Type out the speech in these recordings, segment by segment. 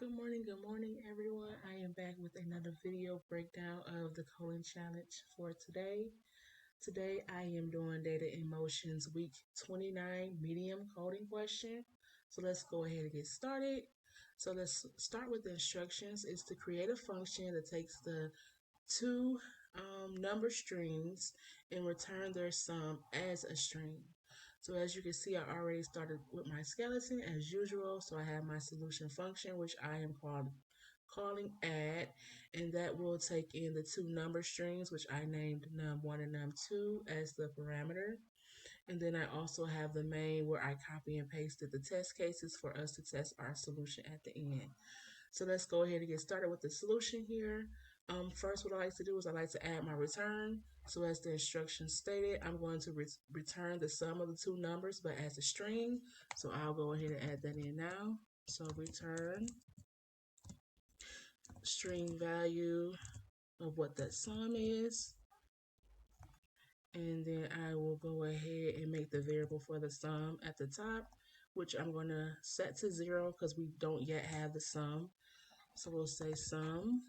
Good morning, everyone. I am back with another video breakdown of the coding challenge for today. Today, I am doing Data in Motion's week 29 medium coding question. So let's go ahead and get started. So let's start with the instructions. Is to create a function that takes the two number strings and return their sum as a string. So as you can see, I already started with my skeleton as usual. So I have my solution function, which I am calling add, and that will take in the two number strings, which I named num1 and num2 as the parameter. And then I also have the main where I copy and pasted the test cases for us to test our solution at the end. So let's go ahead and get started with the solution here. First, what I like to do is I like to add my return. So as the instructions stated, I'm going to return the sum of the two numbers, but as a string. So I'll go ahead and add that in now. So return string value of what that sum is. And then I will go ahead and make the variable for the sum at the top, which I'm going to set to 0 because we don't yet have the sum. So we'll say sum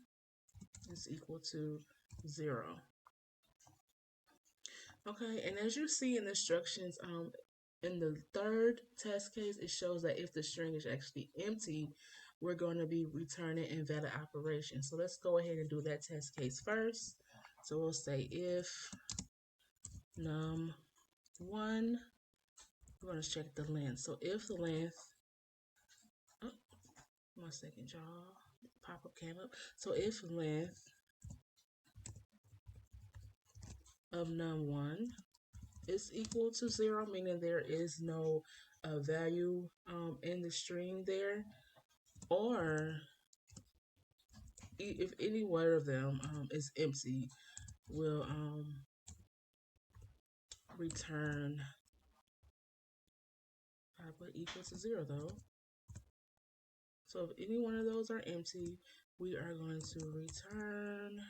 is equal to 0. Okay, and as you see in the instructions, in the third test case, it shows that if the string is actually empty, we're going to be returning invalid operation. So let's go ahead and do that test case first. So we'll say if num1, we're going to check the length. So if the length, oh, 1 second, y'all, pop-up came up. So if length of num1 is equal to 0, meaning there is no value in the string there, or if any one of them is empty, we'll return equal to 0 though. So if any one of those are empty, we are going to return,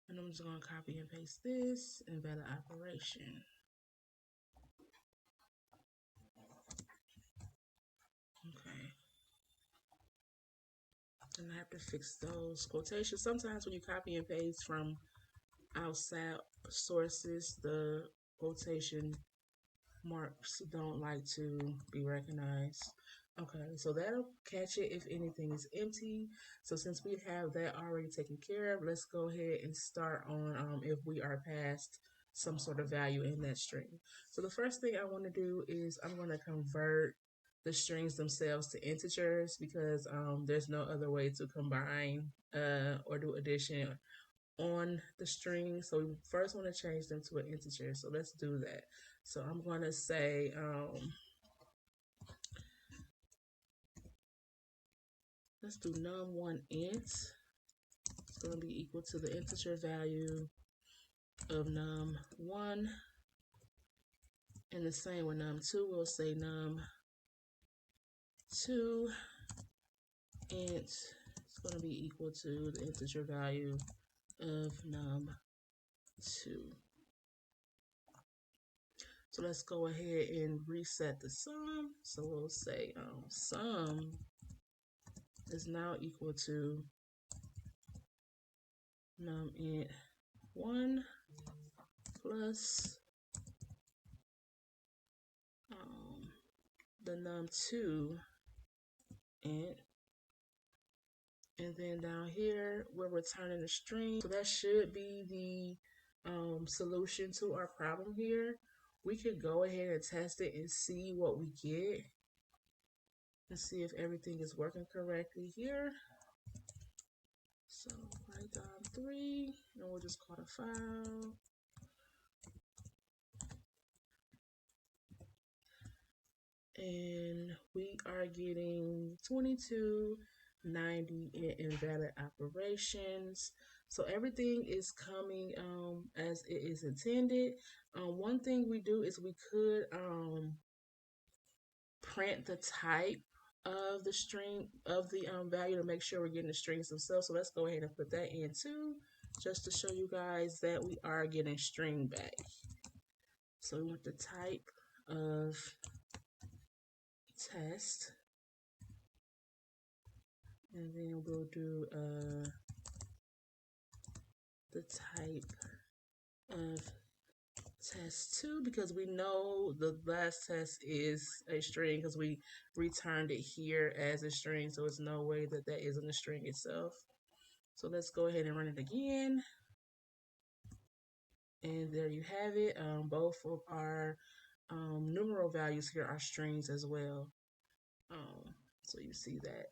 and I'm just going to copy and paste this invalid operation. Okay. And I have to fix those quotations. Sometimes when you copy and paste from outside sources, the quotation marks don't like to be recognized. Okay, so that'll catch it if anything is empty. So since we have that already taken care of, let's go ahead and start on if we are past some sort of value in that string. So the first thing I want to do is I'm going to convert the strings themselves to integers because there's no other way to combine or do addition on the string. So we first want to change them to an integer. So let's do that. So I'm going to say let's do num1 int. It's going to be equal to the integer value of num1. And the same with num2, we'll say num2 int is going to be equal to the integer value of num2. So let's go ahead and reset the sum. So we'll say sum is now equal to num int 1 plus the num2 int, and then down here we're returning a string. So that should be the solution to our problem here. We could go ahead and test it and see what we get and see if everything is working correctly here. So Python 3, and we'll just call the file. And we are getting 2290 in invalid operations. So everything is coming as it is intended. One thing we do is we could print the type of the string of the value to make sure we're getting the strings themselves. So let's go ahead and put that in too, just to show you guys that we are getting string back. So we want the type of test And then we'll do the type of test 2, because we know the last test is a string because we returned it here as a string, so it's no way that that isn't a string itself. So let's go ahead and run it again. And there you have it. Both of our numeral values here are strings as well. So you see that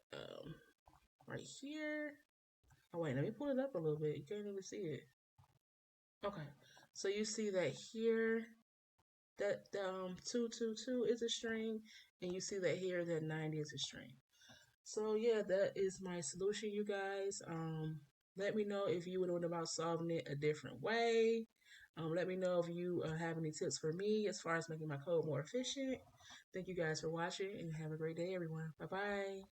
right here. Oh wait, let me pull it up a little bit. You can't even see it. Okay, so you see that here, that 222 is a string, and you see that here that 90 is a string. So yeah, that is my solution, you guys. Let me know if you would know about solving it a different way. Let me know if you have any tips for me as far as making my code more efficient. Thank you guys for watching, and have a great day, everyone. Bye bye.